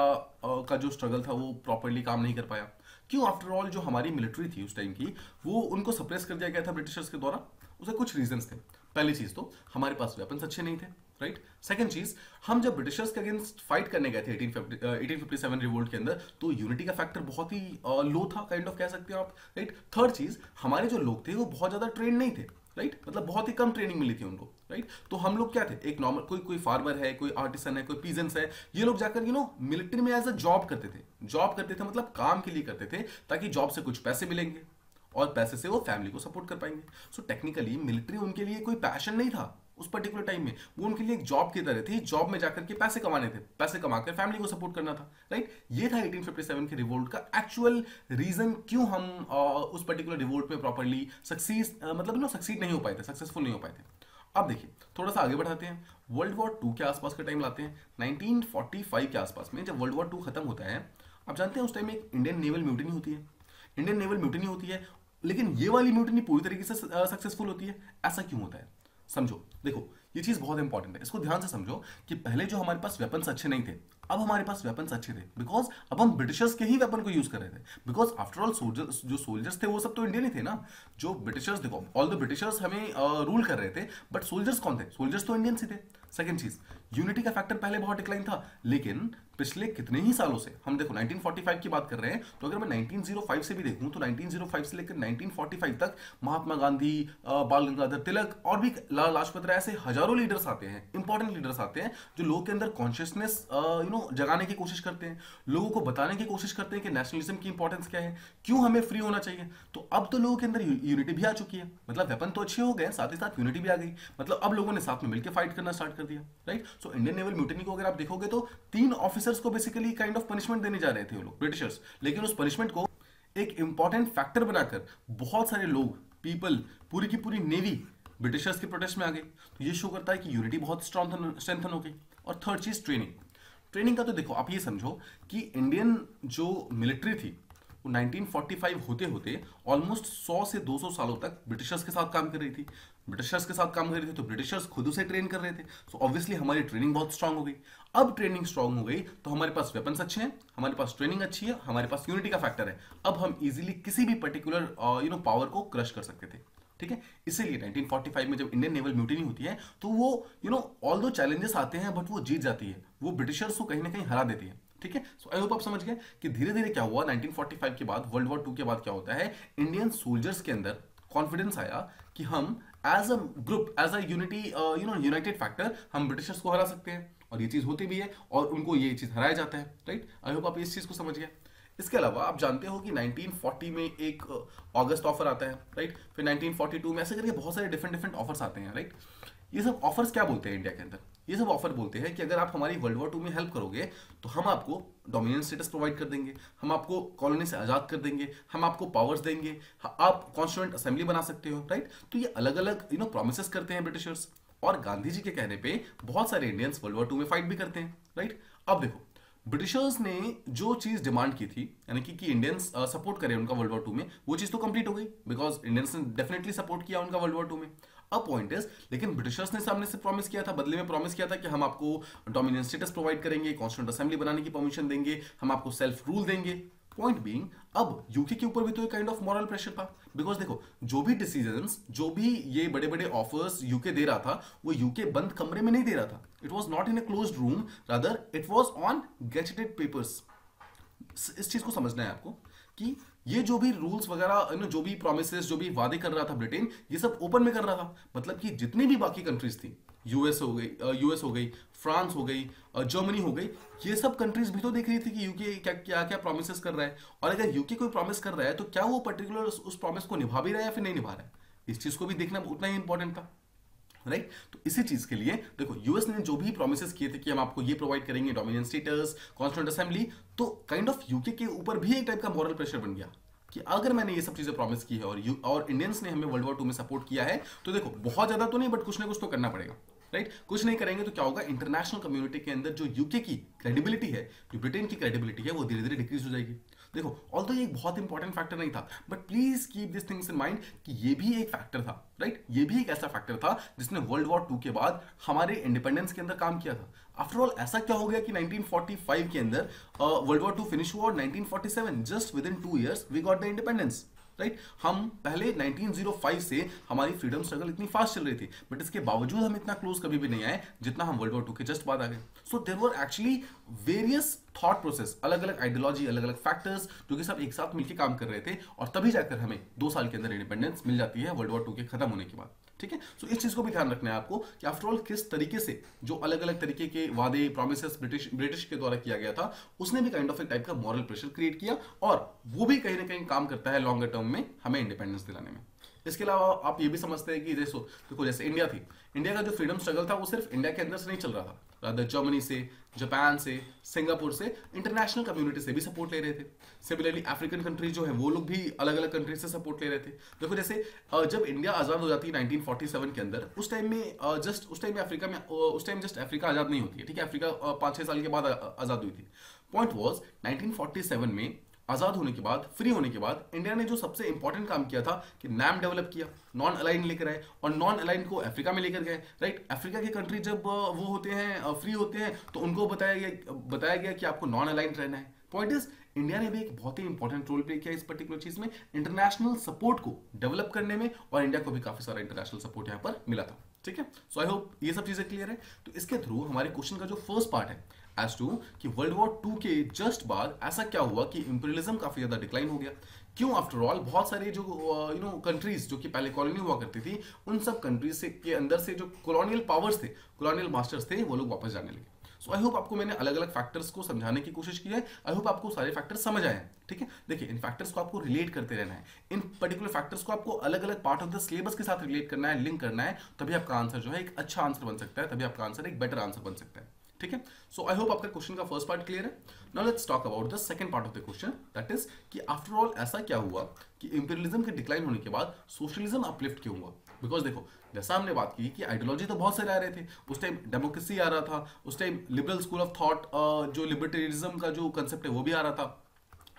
का जो स्ट्रगल था वो प्रॉपरली काम नहीं कर पाया, क्यों आफ्टर ऑल जो हमारी मिलिट्री थी उस टाइम की वो उनको सप्रेस कर दिया गया था ब्रिटिशर्स के द्वारा। उसे कुछ रीजंस थे। पहली चीज तो हमारे पास वेपन्स अच्छे नहीं थे, राइट। सेकंड चीज, हम जब ब्रिटिशर्स के अगेंस्ट फाइट करने गए थे 1857 रिवोल्ट के अंदर, तो यूनिटी का फैक्टर बहुत ही लो था, काइंड ऑफ कह सकते हो आप, राइट। थर्ड चीज, हमारे जो लोग थे वो बहुत ज्यादा ट्रेन नहीं थे, राइट, मतलब बहुत ही कम ट्रेनिंग मिली थी उनको, राइट। तो हम लोग क्या थे, एक नॉर्मल कोई फार्मर है, कोई आर्टिसन है, कोई पीजेंट्स है, ये लोग जाकर मिलिट्री में एज अ जॉब करते थे, मतलब काम के लिए करते थे, ताकि जॉब से कुछ पैसे मिलेंगे और पैसे से वो फैमिली को सपोर्ट कर पाएंगे। सो टेक्निकली मिलिट्री उनके लिए कोई पैशन नहीं था उस पर्टिकुलर टाइम में, वो उनके लिए एक जॉब की तरह थी, जॉब में जाकर के पैसे कमाने थे, पैसे कमाकर फैमिली को सपोर्ट करना था, राइट। ये था 1857 के रिवोल्ट का एक्चुअल रीजन, क्यों हम उस पर्टिकुलर रिवोल्ट में प्रॉपरली सक्सीड नहीं हो पाए थे, सक्सेसफुल नहीं हो पाए थे। अब देखिए, थोड़ा सा आगे बढ़ाते हैं, वर्ल्ड वॉर 2 के आसपास का टाइम लाते हैं। 1945 के आसपास में जब वर्ल्ड वॉर 2 खत्म होता है, आप जानते हैं उस टाइम एक इंडियन नेवल म्यूटिनी होती है, लेकिन ये वाली म्यूटिनी पूरी तरीके से सक्सेसफुल होती है। ऐसा क्यों होता है, समझो। देखो, ये चीज बहुत इंपॉर्टेंट है, इसको ध्यान से समझो कि पहले जो हमारे पास वेपन्स अच्छे नहीं थे, अब हमारे पास वेपन्स अच्छे थे, बिकॉज अब हम ब्रिटिशर्स के ही वेपन को यूज कर रहे थे। बिकॉज आफ्टर ऑल सोल्जर्स थे वो सब तो इंडियन ही थे ना। जो ब्रिटिशर्स, देखो, ऑल द ब्रिटिशर्स हमें रूल कर रहे थे, बट सोल्जर्स कौन थे, सोल्जर्स तो इंडियंस ही थे। सेकंड चीज, यूनिटी का फैक्टर पहले बहुत डिक्लाइन था, लेकिन पिछले कितने ही सालों से, हम देखो 1945 की बात कर रहे हैं, तो अगर मैं 1905 से भी देखूं तो 1905 से लेकर 1945 तक महात्मा गांधी, बाल गंगाधर तिलक और भी लाला लाजपत राय, ऐसे हजारों लीडर्स आते हैं, इंपॉर्टेंट लीडर्स आते हैं, जो लोगों के अंदर कॉन्शियसनेस जगाने की कोशिश करते हैं, लोगों को बताने की कोशिश करते हैं कि नेशनलिज्म की इंपॉर्टेंस क्या है, क्यों हमें फ्री होना चाहिए। तो अब तो लोगों के अंदर यूनिटी भी आ चुकी है, मतलब वेपन तो अच्छे हो गए, साथ ही साथ यूनिटी भी आ गई, मतलब अब लोगों ने साथ में मिलकर फाइट करना स्टार्ट कर दिया, right. So Indian naval mutiny को अगर आप देखोगे तो 3 ऑफिसर्स को बेसिकली काइंड ऑफ पनिशमेंट देने जा रहे थे वो लोग ब्रिटिशर्स, लेकिन उस पनिशमेंट को एक इंपॉर्टेंट फैक्टर बनाकर बहुत सारे लोग, पीपल, पूरी की पूरी नेवी ब्रिटिशर्स के प्रोटेस्ट में आ गई। तो ये शो करता है कि यूनिटी बहुत स्ट्रेंथन हो गई। और थर्ड चीज, ट्रेनिंग का तो देखो, आप ये समझो कि इंडियन जो मिलिट्री थी वो 1945 होते होते ऑलमोस्ट 100 से 200 सालों तक ब्रिटिशर्स के साथ काम कर रही थी। तो ब्रिटिशर्स खुद उसे ट्रेन कर रहे थे, सो ऑब्वियसली हमारी ट्रेनिंग बहुत स्ट्रांग हो गई। अब ट्रेनिंग स्ट्रांग हो गई तो हमारे पास वेपन्स अच्छे हैं, हमारे पास ट्रेनिंग अच्छी है, हमारे पास यूनिटी का फैक्टर है, अब हम इजीली किसी भी पर्टिकुलर पावर को क्रश कर सकते थे, ठीक है। इसीलिए 1945 में जब इंडियन नेवल म्यूटिनी होती है तो वो ऑल दो चैलेंजेस आते हैं बट वो जीत जाती है, वो ब्रिटिशर्स को कहीं ना कहीं हरा देती है, ठीक है। सो आई होप आप समझ गए कि धीरे धीरे क्या हुआ, 1945 के बाद, वर्ल्ड वॉर 2 के बाद क्या होता है, इंडियन सोल्जर्स के अंदर कॉन्फिडेंस आया कि हम as a group, as a unity, united factor, हम ब्रिटिशर्स को हरा सकते हैं। और ये चीज होती भी है और उनको ये चीज हराया जाता है, राइट। आई होप आप इस चीज को समझ गए। इसके अलावा आप जानते हो कि 1940 में एक अगस्त ऑफर आता है, राइट। फिर 1942 में ऐसे करके बहुत सारे डिफरेंट ऑफर्स आते हैं, राइट। ये सब ऑफर्स क्या बोलते हैं इंडिया के अंदर, ये सब ऑफर बोलते हैं कि अगर आप हमारी वर्ल्ड वॉर 2 में हेल्प करोगे तो हम आपको डोमिनियन स्टेटस प्रोवाइड कर देंगे, हम आपको कॉलोनी से आजाद कर देंगे, हम आपको पावर्स देंगे, आप कॉन्स्टिट्यूएंट असेंबली बना सकते हो, राइट। तो ये अलग अलग प्रोमिसेस करते हैं ब्रिटिशर्स, और गांधी जी के कहने पे बहुत सारे इंडियंस वर्ल्ड वॉर 2 में फाइट भी करते हैं, राइट। अब देखो, ब्रिटिशर्स ने जो चीज डिमांड की थी, यानी कि इंडियंस सपोर्ट करें उनका वर्ल्ड वॉर 2 में, वो चीज तो कंप्लीट हो गई, बिकॉज इंडियंस ने डेफिनेटली सपोर्ट किया उनका वर्ल्ड वॉर 2 में। अब पॉइंट इज, लेकिन ब्रिटिशर्स ने सामने से प्रॉमिस किया था, बदले में प्रॉमिस किया था कि हम आपको डोमिनियन स्टेटस प्रोवाइड करेंगे, कॉन्स्टिट्यूएंट असेंबली बनाने की परमिशन देंगे, हम आपको सेल्फ रूल देंगे। पॉइंट बीइंग, अब यूके के ऊपर भी तो एक काइंड ऑफ मॉरल प्रेशर था, बिकॉज देखो, जो भी डिसीजंस, जो भी ये बड़े बड़े ऑफर्स यूके दे रहा था, वो यूके बंद कमरे में नहीं दे रहा था, it was not in a closed room, rather it was on gazetted papers. इस चीज को समझना है आपको कि ये जो भी रूल्स वगैरह, जो भी प्रोमिसेस, जो भी वादे कर रहा था ब्रिटेन, ये सब ओपन में कर रहा था। मतलब कि जितनी भी बाकी कंट्रीज थी, यूएस हो गई, फ्रांस हो गई, जर्मनी हो गई, ये सब कंट्रीज भी तो देख रही थी कि यूके क्या क्या प्रोमिसेस कर रहा है, और अगर यूके कोई प्रॉमिस कर रहा है तो क्या वो पर्टिकुलर उस प्रॉमिस को निभा भी रहा है या फिर नहीं निभा रहा है, इस चीज को भी देखना उतना ही इंपॉर्टेंट था, राइट। तो इसी चीज के लिए देखो, यूएस ने जो भी प्रोमिसेस किए थे कि हम आपको ये प्रोवाइड करेंगे, डोमिनियन स्टेटस, कॉन्स्टिट्यूएंट असेंबली, तो काइंड ऑफ यूके के ऊपर भी एक टाइप का मॉरल प्रेशर बन गया कि अगर मैंने ये सब चीजें प्रॉमिस की है और इंडियंस ने हमें वर्ल्ड वॉर 2 में सपोर्ट किया है, तो देखो, बहुत ज्यादा तो नहीं बट कुछ ना कुछ तो करना पड़ेगा, राइट। कुछ नहीं करेंगे तो क्या होगा, इंटरनेशनल कम्युनिटी के अंदर जो यूके की क्रेडिबिलिटी है, जो ब्रिटेन की क्रेडिबिलिटी है, वो धीरे धीरे डिक्रीज हो जाएगी। देखो ऑल्दो ये एक बहुत इंपॉर्टेंट फैक्टर नहीं था, but please keep this things in mind कि ये भी एक फैक्टर था, राइट? ये भी एक ऐसा फैक्टर था जिसने वर्ल्ड वॉर 2 के बाद हमारे इंडिपेंडेंस के अंदर काम किया था। आफ्टर ऑल ऐसा क्या हो गया कि 1945 के अंदर वर्ल्ड वॉर 2 फिनिश हुआ और 1947 just within 2 years we got the independence, right? हम पहले 1905 से हमारी फ्रीडम स्ट्रगल इतनी फास्ट चल रही थी, बट इसके बावजूद हम इतना क्लोज कभी भी नहीं आए जितना हम वर्ल्ड वॉर 2 के जस्ट बाद आ गए। So there were actually various thought process, अलग अलग आइडियोलॉजी, अलग अलग फैक्टर्स जो कि सब एक साथ मिलकर काम कर रहे थे, और तभी जाकर हमें 2 साल के अंदर इंडिपेंडेंस मिल जाती है वर्ल्ड वॉर 2 के खत्म होने के बाद, ठीक है? सो इस चीज को भी ध्यान रखना है आपको कि आफ्टर ऑल किस तरीके से जो अलग अलग तरीके के वादे, प्रॉमिसेस ब्रिटिश के द्वारा किया गया था, उसने भी काइंड ऑफ एक टाइप का मॉरल प्रेशर क्रिएट किया, और वो भी कहीं ना कहीं काम करता है लॉन्गर टर्म में हमें इंडिपेंडेंस दिलाने में। इसके अलावा आप ये भी समझते हैं कि देखो जैसे इंडिया थी, इंडिया का जो फ्रीडम स्ट्रगल था वो सिर्फ इंडिया के अंदर से नहीं चल रहा था, रादर जर्मनी से, जापान से, सिंगापुर से, इंटरनेशनल कम्युनिटी से भी सपोर्ट ले रहे थे। सिमिलरली अफ्रीकन कंट्रीज जो है वो लोग भी अलग अलग कंट्रीज से सपोर्ट ले रहे थे। देखो जैसे जब इंडिया आजाद हो जाती है 1947 के अंदर, उस टाइम में अफ्रीका आजाद नहीं होती है, ठीक है? अफ्रीका 5-6 साल के बाद आजाद हुई थी। पॉइंट वॉज 1947 में आजाद होने के बाद, फ्री होने के बाद, इंडिया ने जो सबसे इंपॉर्टेंट काम किया था कि नैम डेवलप किया, नॉन अलाइन लेकर आए, और नॉन अलाइन को अफ्रीका में लेकर गए, राइट? अफ्रीका के कंट्री जब वो होते हैं, फ्री होते हैं, तो उनको बताया गया कि आपको नॉन अलाइन रहना है। पॉइंट इज इंडिया ने भी एक बहुत ही इंपॉर्टेंट रोल प्ले किया इस पर्टिकुलर चीज में, इंटरनेशनल सपोर्ट को डेवलप करने में, और इंडिया को भी काफी सारा इंटरनेशनल सपोर्ट यहाँ पर मिला था, ठीक है? सो आई होप ये सब चीजें क्लियर है। तो इसके थ्रू हमारे क्वेश्चन का जो फर्स्ट पार्ट है एज टू कि वर्ल्ड वॉर 2 के जस्ट बाद ऐसा क्या हुआ कि इंपीरियलिज्म काफी ज्यादा डिक्लाइन हो गया, क्यों? आफ्टर ऑल बहुत सारे जो कंट्रीज जो कि पहले कॉलोनी हुआ करती थी, उन सब कंट्रीज से के अंदर से जो कॉलोनियल पावर्स थे, कॉलोनियल मास्टर्स थे, वो लोग वापस जाने लगे। सो आई होप आपको मैंने अलग अलग फैक्टर्स को समझाने की कोशिश की है। आई होप आपको सारे फैक्टर्स समझ आए हैं, ठीक है? देखिए इन फैक्टर्स को आपको रिलेट करते रहना है, इन पर्टिकुलर फैक्टर्स को आपको अलग अलग पार्ट ऑफ द सिलेबस के साथ रिलेट करना है, लिंक करना है, तभी आपका आंसर जो है एक अच्छा आंसर बन सकता है, तभी आपका आंसर एक बेटर आंसर बन सकता है, ठीक है? सो आई होप आपका क्वेश्चन का फर्स्ट पार्ट क्लियर है। Now let's talk about the second part of the question, that is कि आफ्टर ऑल ऐसा क्या हुआ कि इंपीरियलिज्म के डिक्लाइन होने के बाद सोशलिज्म अपलिफ्ट क्यों हुआ? बिकॉज देखो जैसा हमने बात की कि आइडियोलॉजी तो बहुत सारे आ रहे थे, उस टाइम डेमोक्रेसी आ रहा था, उस time liberal school of thought जो लिबर्टेरिज्म का जो कंसेप्ट है वो भी आ रहा था,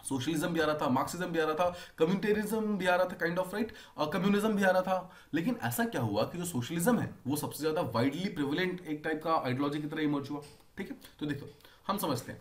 सोशलिज्म भी आ रहा था, मार्क्सिज्म भी आ रहा था, कम्युनिटेरिज्म भी आ रहा था, काइंड ऑफ राइट, कम्युनिज्म भी आ रहा था। लेकिन ऐसा क्या हुआ कि जो सोशलिज्म है वो सबसे ज्यादा वाइडली प्रिविलेंट एक टाइप का आइडियोलॉजी की तरह इमर्ज हुआ, ठीक है? तो देखो हम समझते हैं,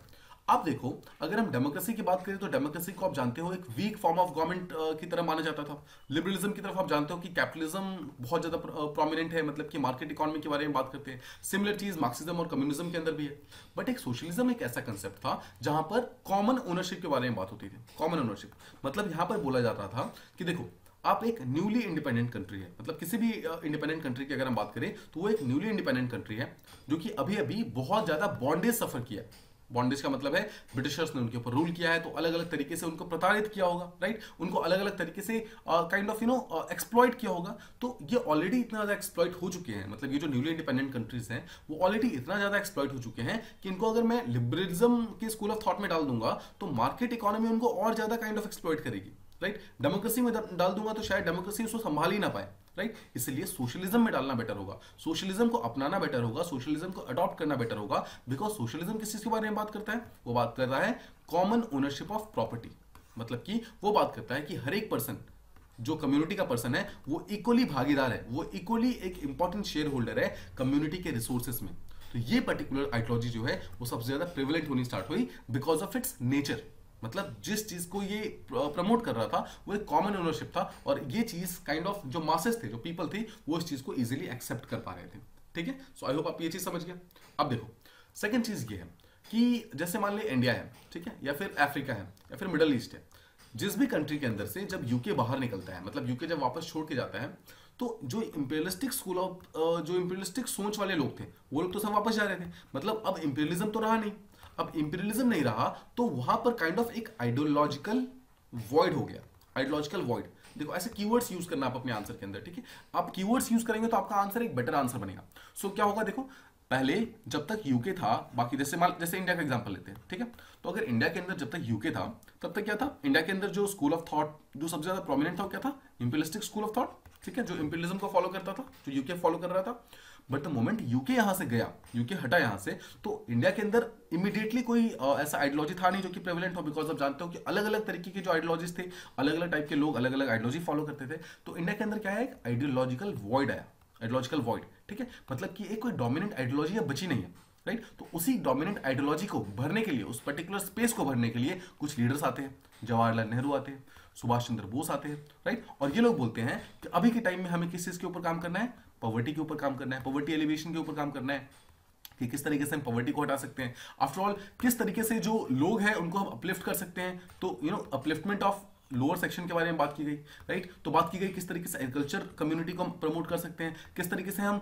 आप देखो अगर हम डेमोक्रेसी की बात करें तो डेमोक्रेसी को आप जानते हो एक वीक फॉर्म ऑफ गवर्नमेंट की तरह माना जाता था। लिबरलिज्म की तरफ आप जानते हो कि कैपिटलिज्म बहुत ज्यादा प्रोमिनेंट है, मतलब कि मार्केट इकोनॉमी के बारे में बात करते हैं। सिमिलर चीज मार्क्सिज्म और कम्युनिज्म के अंदर भी है। बट एक सोशलिज्म एक ऐसा कंसेप्ट था जहां पर कॉमन ओनरशिप के बारे में बात होती थी। कॉमन ओनरशिप मतलब यहां पर बोला जाता था कि देखो आप एक न्यूली इंडिपेंडेंट कंट्री है, मतलब किसी भी इंडिपेंडेंट कंट्री की अगर हम बात करें तो वो एक न्यूली इंडिपेंडेंट कंट्री है जो कि अभी अभी बहुत ज्यादा बॉन्डेज सफर किया। बॉन्डेज का मतलब है ब्रिटिशर्स ने उनके ऊपर रूल किया है, तो अलग अलग तरीके से उनको प्रताड़ित किया होगा, राइट? उनको अलग अलग तरीके से काइंड ऑफ एक्सप्लॉइट किया होगा। तो ये ऑलरेडी इतना ज्यादा एक्सप्लॉइट हो चुके हैं, मतलब ये जो न्यूली इंडिपेंडेंट कंट्रीज हैं वो ऑलरेडी इतना ज्यादा एक्सप्लॉइट हो चुके हैं कि इनको अगर मैं लिबरलिज्म के स्कूल ऑफ थॉट में डाल दूंगा तो मार्केट इकोनॉमी उनको और ज्यादा काइंड ऑफ एक्सप्लॉइट करेगी, राइट? डेमोक्रेसी में डाल दूंगा तो शायद डेमोक्रेसी उसको संभाल ही ना पाए, राइट? इसलिए सोशलिज्म में डालना बेटर होगा, सोशलिज्म को अपनाना बेटर होगा, सोशलिज्म को अडॉप्ट करना बेटर होगा। बिकॉज सोशलिज्म किस चीज के बारे में बात करता है? वो बात कर रहा है कॉमन ओनरशिप ऑफ प्रॉपर्टी, मतलब कि वो बात करता है कि हर एक पर्सन जो कम्युनिटी का पर्सन है वो इक्वली भागीदार है, वो इक्वली एक इंपॉर्टेंट शेयर होल्डर है कम्युनिटी के रिसोर्सेस में। तो ये पर्टिकुलर आइडियोलॉजी जो है वो सबसे ज्यादा प्रिविलेंट होनी स्टार्ट हुई बिकॉज ऑफ इट्स नेचर। मतलब जिस चीज को ये प्रमोट कर रहा था वो एक कॉमन ओनरशिप था, और ये चीज काइंड ऑफ जो मासेस थे, जो पीपल थे, वो इस चीज को इजीली एक्सेप्ट कर पा रहे थे, ठीक है? सो आई होप आप ये चीज समझ गए। अब देखो सेकंड चीज ये है कि जैसे मान ले इंडिया है, ठीक है, या फिर अफ्रीका है, या फिर मिडल ईस्ट है, जिस भी कंट्री के अंदर से जब यूके बाहर निकलता है, मतलब यूके जब वापस छोड़ के जाता है, तो जो इंपीरियलिस्टिक स्कूल ऑफ जो इंपीरियलिस्टिक सोच वाले लोग थे वो लोग तो सब वापस जा रहे थे। मतलब अब इंपीरियलिज्म तो रहा नहीं, अब इंपीरियलिज्म नहीं रहा, तो वहां पर काइंड ऑफ एक आइडियोलॉजिकल वॉइड हो गया। आइडियोलॉजिकल वॉइड, देखो ऐसे कीवर्ड्स यूज करना आप अपने आंसर के अंदर, ठीक है? आप कीवर्ड्स यूज करेंगे तो आपका आंसर एक बेटर आंसर बनेगा। सो क्या होगा, देखो पहले जब तक यूके था, बाकी जैसे इंडिया का एग्जांपल लेते हैं, ठीक है? तो अगर इंडिया के अंदर जब तक यूके था तब तक क्या था? इंडिया के अंदर जो स्कूल ऑफ थॉट जो सबसे ज्यादा प्रोमिनेंट था वो क्या था? इंपीरियलिस्टिक स्कूल ऑफ थॉट, ठीक है, जो इंपीरियलिज्म को फॉलो करता था, जो यूके फॉलो कर रहा था। बट द मोमेंट यूके यहां से गया, यूके हटा यहां से, तो इंडिया के अंदर इमीडिएटली कोई ऐसा आइडियोलॉजी था नहीं जो कि प्रेवलेंट हो, बिकॉज आप जानते हो कि अलग अलग तरीके के जो आइडियोलॉजीज थे, अलग अलग टाइप के लोग अलग अलग आइडियोलॉजी फॉलो करते थे। तो इंडिया के अंदर क्या है, एक आइडियोलॉजिकल वॉइड आया, आइडियोलॉजिकल वॉइड, ठीक है, मतलब कि एक कोई डोमिनेंट आइडियोलॉजी अब बची नहीं है, राइट। तो उसी डोमिनेंट आइडियोलॉजी को भरने के लिए, उस पर्टिकुलर स्पेस को भरने के लिए कुछ लीडर्स आते हैं, जवाहरलाल नेहरू आते हैं, सुभाष चंद्र बोस आते हैं, राइट। और ये लोग बोलते हैं कि अभी के टाइम में हमें किस चीज के ऊपर काम करना है, पॉवर्टी के ऊपर काम करना है, पॉवर्टी एलिवेशन के ऊपर काम करना है, कि किस तरीके से हम पॉवर्टी को हटा सकते हैं। आफ्टर ऑल किस तरीके से जो लोग हैं उनको हम अपलिफ्ट कर सकते हैं। तो अपलिफ्टमेंट ऑफ लोअर सेक्शन के बारे में बात की गई, राइट। तो बात की गई किस तरीके से एग्रीकल्चर कम्युनिटी को हम प्रमोट कर सकते हैं, किस तरीके से हम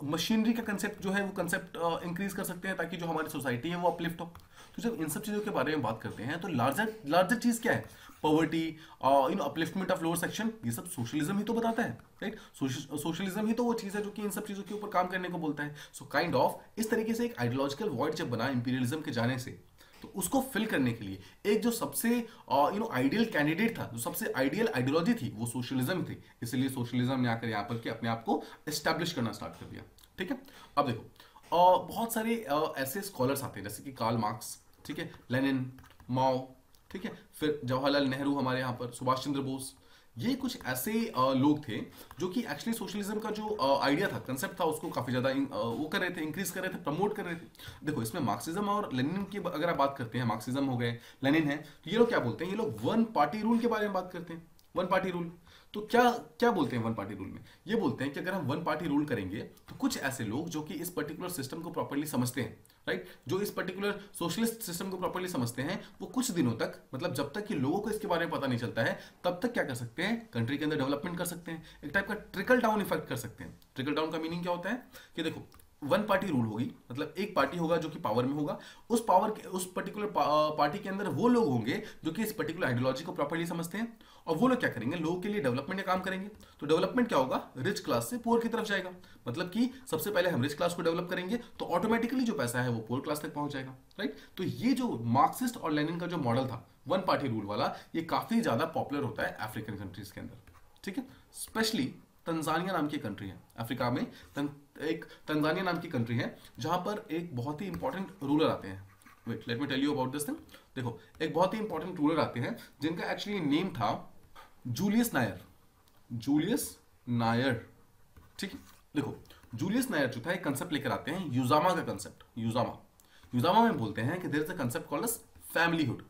मशीनरी का कंसेप्ट जो है वो कंसेप्ट इंक्रीज कर सकते हैं ताकि जो हमारी सोसाइटी है वो अपलिफ्ट हो। तो जब इन सब चीजों के बारे में बात करते हैं तो लार्जर चीज क्या है, poverty, upliftment of lower section, ये सब सोशलिज्म ही तो बताता है, राइट। सोशलिज्म ही तो वो चीज है जो कि इन सब चीजों के ऊपर काम करने को बोलता है। सो काइंड ऑफ इस तरीके से एक आइडियोलॉजिकल वॉइड जब बना इंपीरियलिज्म के जाने से, तो उसको फिल करने के लिए एक जो सबसे आइडियल कैंडिडेट था, जो सबसे आइडियल आइडियोलॉजी थी, वो सोशलिज्म थी। इसलिए सोशलिज्म ने आकर यहाँ पर के अपने आप को एस्टैब्लिश करना स्टार्ट कर दिया, ठीक है। अब देखो बहुत सारे ऐसे स्कॉलर्स आते हैं जैसे कि कार्ल मार्क्स, ठीक है, लेनिन, माओ, ठीक है, फिर जवाहरलाल नेहरू हमारे यहाँ पर, सुभाष चंद्र बोस, ये कुछ ऐसे लोग थे जो कि एक्चुअली सोशलिज्म का जो आइडिया था, कंसेप्ट था, उसको काफी ज्यादा वो कर रहे थे, इंक्रीज कर रहे थे, प्रमोट कर रहे थे। देखो इसमें मार्क्सिज्म और लेनिन की अगर आप बात करते हैं, मार्क्सिज्म हो गए, लेनिन है, तो ये लोग क्या बोलते हैं, ये लोग वन पार्टी रूल के बारे में बात करते हैं। वन पार्टी रूल, तो क्या बोलते हैं वन पार्टी रूल में, ये बोलते हैं कि अगर हम वन पार्टी रूल करेंगे तो कुछ ऐसे लोग जो कि इस पर्टिकुलर सिस्टम को प्रॉपर्ली समझते हैं, राइट, जो इस पर्टिकुलर सोशलिस्ट सिस्टम को प्रॉपर्ली समझते हैं, वो कुछ दिनों तक, मतलब जब तक कि लोगों को इसके बारे में पता नहीं चलता है, तब तक क्या कर सकते हैं, कंट्री के अंदर डेवलपमेंट कर सकते हैं, एक टाइप का ट्रिकल डाउन इफेक्ट कर सकते हैं। ट्रिकल डाउन का मीनिंग क्या होता है कि देखो वन पार्टी रूल होगी, मतलब एक पार्टी होगा जो कि पावर में होगा, उस पावर के उस पर्टिकुलर पार्टी के अंदर वो लोग होंगे जो कि इस पर्टिकुलर आइडियोलॉजी को प्रॉपर्ली समझते हैं, और वो लोग क्या करेंगे, लोगों के लिए डेवलपमेंट का काम करेंगे। तो डेवलपमेंट क्या होगा, रिच क्लास से पुअर की तरफ जाएगा, मतलब कि सबसे पहले हम रिच क्लास को डेवलप करेंगे तो ऑटोमेटिकली जो पैसा है वो पुअर क्लास तक पहुंच जाएगा, राइट। तो ये जो मार्क्सिस्ट और लेनिन का जो मॉडल था वन पार्टी रूल वाला, ये काफी ज्यादा पॉपुलर होता है अफ्रीकन कंट्रीज के अंदर, ठीक है। स्पेशली तंजानिया नाम की कंट्री है अफ्रीका में, एक तंजानिया नाम की कंट्री है जहां पर एक बहुत ही इंपॉर्टेंट रूलर आते हैं। Wait, let me tell you about this thing. देखो एक बहुत ही इंपॉर्टेंट रूलर आते हैं जिनका एक्चुअली नेम था जूलियस नायर, जूलियस नायर, ठीक है। देखो जूलियस नायर जो था एक कंसेप्ट लेकर आते हैं, यूजामा का कंसेप्ट। यूजामा में बोलते हैं कि there is a concept called as familyhood.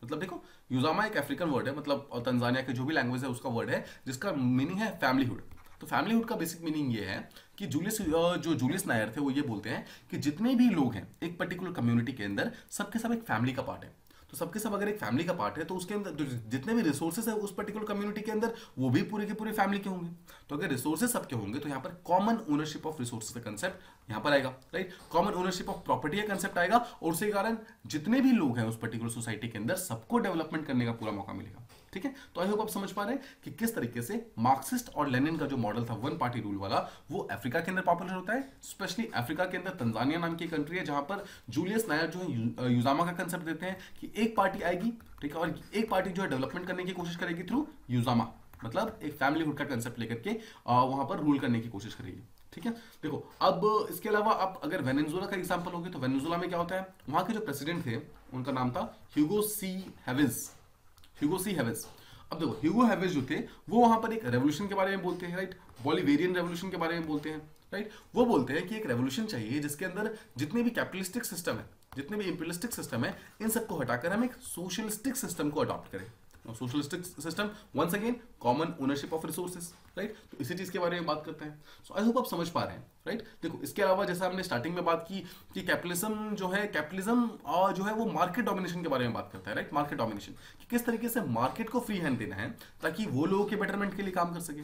मतलब देखो यूजामा एक अफ्रीकन वर्ड है, मतलब तंजानिया के जो भी लैंग्वेज है उसका वर्ड है, जिसका मीनिंग है फैमिलीहुड। तो फैमिलीहुड का बेसिक मीनिंग ये है कि जूलियस नायर थे वो ये बोलते हैं कि जितने भी लोग हैं एक पर्टिकुलर कम्युनिटी के अंदर, सबके सब एक फैमिली का पार्ट है। तो सबके सब अगर एक फैमिली का पार्ट है तो उसके अंदर जितने भी रिसोर्सेज है उस पर्टिकुलर कम्युनिटी के अंदर, वो भी पूरे के पूरे फैमिली के होंगे। तो अगर रिसोर्सेज सबके होंगे तो यहाँ पर कॉमन ओनरशिप ऑफ रिसोर्सेज का कंसेप्ट यहाँ पर आएगा, right. Common ownership of property का कंसेप्ट आएगा, और उसके कारण जितने भी लोग हैं उस पर्टिकुलर सोसाइटी के अंदर, सबको डेवलपमेंट करने का पूरा मौका मिलेगा, ठीक है। तो आई होप आप समझ पा रहे हैं कि किस तरीके से मार्क्सिस्ट और लेनिन का जो मॉडल था वन पार्टी रूल वाला, वो अफ्रीका के अंदर पॉपुलर होता है। स्पेशली अफ्रीका के अंदर तंजानिया नाम की कंट्री है जहां पर जूलियस नायर जो है यूजामा का कंसेप्ट देते हैं कि एक पार्टी आएगी, ठीक है, और एक पार्टी जो है डेवलपमेंट करने की कोशिश करेगी थ्रू यूजामा, मतलब एक फैमिलीहुड का कंसेप्ट लेकर के वहां पर रूल करने की कोशिश करेगी, ठीक है। देखो अब इसके अलावा आप अगर वेनेजुएला का एग्जांपल लोगे तो वेनेजुएला में क्या होता है, वहां के जो प्रेसिडेंट थे उनका नाम था ह्यूगो सी हैवेज। अब देखो ह्यूगो हैवेज जो थे वो वहां पर एक रेवोल्यूशन के बारे में बोलते हैं, राइट, बोलिवेरियन रेवोल्यूशन के बारे में बोलते हैं, राइट। वो बोलते हैं कि एक रेवोल्यूशन चाहिए जिसके अंदर जितने भी कैपिटलिस्टिक सिस्टम है, जितने भी इंपीरियलिस्टिक सिस्टम है, इन सबको हटाकर हम एक सोशलिस्टिक सिस्टम को अडॉप्ट करें। Socialistic system once again common ownership of resources, right. तो इसी चीज के बारे में बात करते हैं। सो आई होप आप समझ पा रहे हैं, राइट। देखो इसके अलावा जैसा हमने स्टार्टिंग में बात की कि कैपिटलिज्म जो है वो मार्केट डोमिनेशन के बारे में बात करता है, राइट। मार्केट डोमिनेशन कि किस तरीके से मार्केट को फ्री हैंड देना है ताकि वो लोगों के बेटरमेंट के लिए काम कर सके।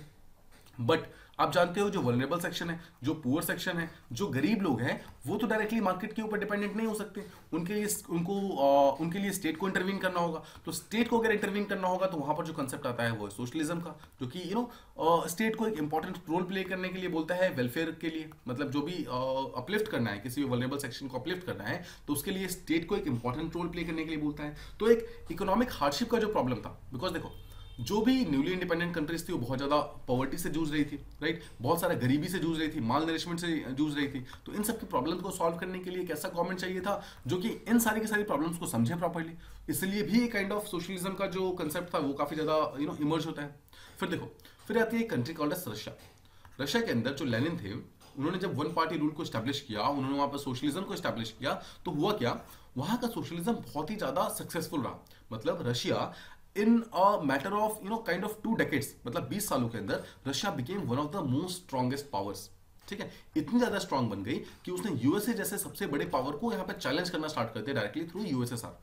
बट आप जानते हो जो वल्नरेबल सेक्शन है, जो पुअर सेक्शन है, जो गरीब लोग हैं, वो तो डायरेक्टली मार्केट के ऊपर डिपेंडेंट नहीं हो सकते। उनके लिए स्टेट को इंटरवीन करना होगा। तो स्टेट को अगर इंटरवीन करना होगा तो वहां पर जो कंसेप्ट आता है वो है सोशलिज्म का, जो कि स्टेट को एक इंपॉर्टेंट रोल प्ले करने के लिए बोलता है वेलफेयर के लिए, मतलब जो भी अपलिफ्ट करना है, किसी भी वल्नरेबल सेक्शन को अपलिफ्ट करना है तो उसके लिए स्टेट को एक इंपॉर्टेंट रोल प्ले करने के लिए बोलता है। तो एक इकोनॉमिक हार्डशिप का जो प्रॉब्लम था, बिकॉज देखो जो भी न्यूली इंडिपेंडेंट कंट्रीज थी वो बहुत ज्यादा पॉवर्टी से जूझ रही थी, राइट, बहुत सारा गरीबी से जूझ रही थी, माल नरिशमेंट से जूझ रही थी। तो इन सब की प्रॉब्लम को सॉल्व करने के लिए एक ऐसा गवर्नमेंट चाहिए था जो कि इन सारी की सारी प्रॉब्लम्स को समझे प्रॉपर्ली। इसलिए भी काइंड ऑफ सोशलिज्म का जो कंसेप्ट था वो काफी ज्यादा इमर्ज होता है। फिर देखो, फिर आती है एक country called as Russia. Russia के अंदर जो लेनिन थे, उन्होंने जब वन पार्टी रूल को स्टैब्लिश किया, उन्होंने वहां पर सोशलिज्म को स्टैब्लिश किया, तो हुआ क्या, वहां का सोशलिज्म बहुत ही ज्यादा सक्सेसफुल रहा। मतलब Russia in a matter of kind of 2 decades, मतलब 20 सालों के अंदर Russia became one of the most strongest powers. ठीक है, इतनी ज्यादा स्ट्रांग बन गई कि उसने यूएसए जैसे सबसे बड़े पावर को यहाँ पे चैलेंज करना स्टार्ट कर दिया डायरेक्टली थ्रू यूएसएसआर।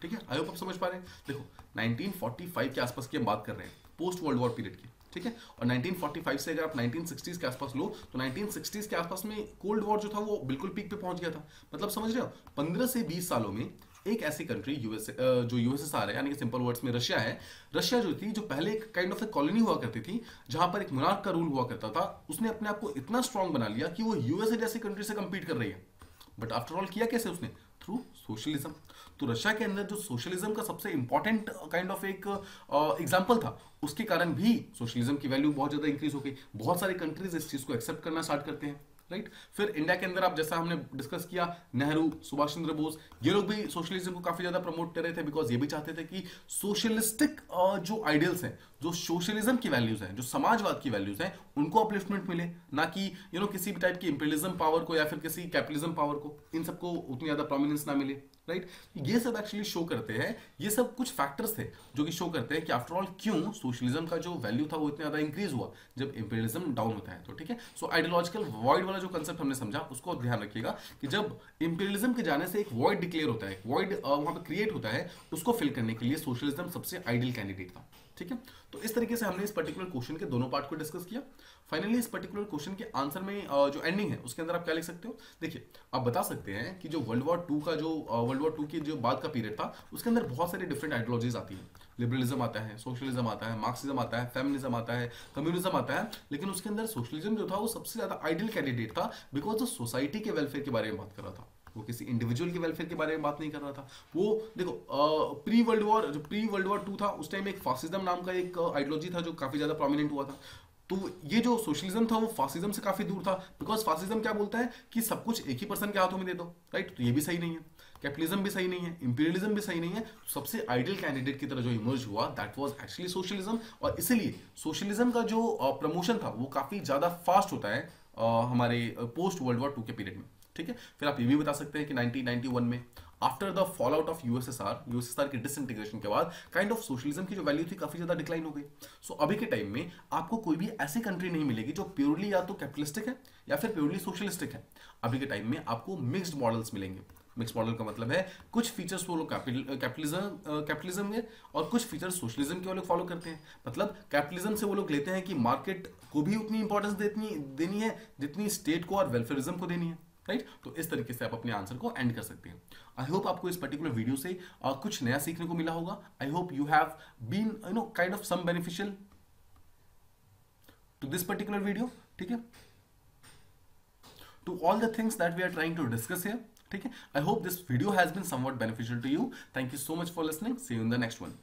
ठीक है, आई होप आप समझ पा रहे हैं। देखो 1945 के आसपास की हम बात कर रहे हैं, पोस्ट वर्ल्ड वॉर पीरियड की। ठीक है, और 1945 से अगर आप 1960s के आसपास लो तो 1960s के आसपास में कोल्ड वॉर जो था वो बिल्कुल पीक पे पहुंच गया था। मतलब समझ रहे हो, 15 से 20 सालों में एक ऐसी कंट्री जो यूएसएसआर है, यानी कि सिंपल वर्ड्स में रशिया है, रशिया जो थी, जो पहले एक काइंड ऑफ ए कॉलोनी हुआ करती थी जहां पर एक मोनार्क का रूल हुआ करता था, उसने अपने आप को इतना स्ट्रांग बना लिया कि वो यूएसए जैसी कंट्री से कंपीट कर रही है। बट आफ्टर ऑल किया कैसे उसने, थ्रू सोशलिज्म। तो रशिया के अंदर जो सोशलिज्म का सबसे इंपॉर्टेंट काइंड ऑफ एक एग्जांपल था, उसके कारण भी सोशलिज्म की वैल्यू बहुत ज्यादा इंक्रीज हो गई। बहुत सारे कंट्रीज इस चीज को एक्सेप्ट करना स्टार्ट करते हैं, राइट। फिर इंडिया के अंदर आप जैसा हमने डिस्कस किया, नेहरू, सुभाष चंद्र बोस, ये लोग भी सोशलिज्म को काफी ज्यादा प्रमोट कर रहे थे, बिकॉज ये भी चाहते थे कि सोशलिस्टिक जो आइडियल्स हैं, जो सोशलिज्म की वैल्यूज हैं, जो समाजवाद की वैल्यूज हैं, उनको अपलिफ्टमेंट मिले, ना कि किसी भी टाइप की इंपीरियलिज्म पावर को या फिर किसी कैपिटलिज्म पावर को, इन सबको उतनी ज्यादा प्रोमिनेंस ना मिले, राइट। ये सब एक्चुअली शो करते हैं, ये सब कुछ फैक्टर्स थे जो कि शो करते हैं कि आफ्टर ऑल क्यों सोशलिज्म का जो वैल्यू था वो इतना ज्यादा इंक्रीज हुआ जब इंपीरियलिज्म डाउन होता है। तो ठीक है, सो आइडियोलॉजिकल वॉइड वाला जो कंसेप्ट हमने समझा उसको ध्यान रखिएगा कि जब इंपीरियलिज्म के जाने से एक वॉइड डिक्लेयर होता है, वॉइड वहां पर क्रिएट होता है, उसको फिल करने के लिए सोशलिज्म सबसे आइडियल कैंडिडेट था। ठीक है, तो इस तरीके से हमने इस पर्टिकुलर क्वेश्चन के दोनों पार्ट को डिस्कस किया। फाइनली इस पर्टिकुलर क्वेश्चन के आंसर में जो एंडिंग है उसके अंदर आप क्या लिख सकते हो, देखिए आप बता सकते हैं कि जो वर्ल्ड वॉर 2 का जो वर्ल्ड वॉर 2 की जो बाद का पीरियड था, उसके अंदर बहुत सारी डिफरेंट आइडियोलॉजीज आती है। लिबरलिज्म आता है, सोशलिज्म आता है, मार्क्सिज्म आता है, फेमिनिज्म आता है, कम्युनिज्म आता है, लेकिन उसके अंदर सोशलिज्म जो था वो सबसे ज्यादा आइडियल कैंडिडेट था, बिकॉज वो सोसाइटी के वेलफेयर के बारे में बात कर रहा था, वो किसी इंडिविजुअल के वेलफेयर के बारे में बात नहीं कर रहा था। वो देखो प्री वर्ल्ड वॉर 2 था, उस टाइम एक फासिज्म नाम का एक आइडियोलॉजी था जो काफी ज्यादा प्रोमिनेंट हुआ था। तो ये जो सोशलिज्म था वो फासिज्म से काफी दूर था, बिकॉज फासिज्म क्या बोलता है कि सब कुछ एक ही पर्सन के हाथों में दे दो, राइट। तो ये भी सही नहीं है, कैपिटलिज्म भी सही नहीं है, इंपीरियलिज्म भी सही नहीं है। सबसे आइडियल कैंडिडेट की तरह जो इमर्ज हुआ दैट वाज एक्चुअली सोशलिज्म, और इसीलिए सोशलिज्म का जो प्रमोशन था वो काफी ज्यादा फास्ट होता है हमारे पोस्ट वर्ल्ड वॉर 2 के पीरियड में। ठीक है, फिर आप ये भी बता सकते हैं कि 1991 में after the fall out of USSR के डिसइंटीग्रेशन के बाद काइंड ऑफ सोशलिज्म की जो वैल्यू थी काफी ज्यादा डिक्लाइन हो गई। सो अभी के टाइम में आपको कोई भी ऐसी कंट्री नहीं मिलेगी जो प्योरली या तो कैपिटलिस्टिक है या फिर प्योरली सोशलिस्टिक है। अभी के टाइम में आपको मिक्स्ड मॉडल्स मिलेंगे। मिक्स मॉडल का मतलब है कुछ फीचर्स वो लोग कैपिटलिज्म के और कुछ फीचर्स सोशलिज्म के वो लोग फॉलो करते हैं। मतलब कैपिटलिज्म से वो लोग लेते हैं कि मार्केट को भी उतनी इंपॉर्टेंस देनी है जितनी स्टेट को और वेलफेयरिज्म को देनी है, राइट। तो इस तरीके से आप अपने आंसर को एंड कर सकते हैं। आई होप आपको इस पर्टिकुलर वीडियो से कुछ नया सीखने को मिला होगा। I hope you have been kind of some beneficial to this particular video. ठीक है, to all the things that we are trying to discuss here. ठीक है, I hope this video has been somewhat beneficial to you. Thank you so much for listening, see you in the next one.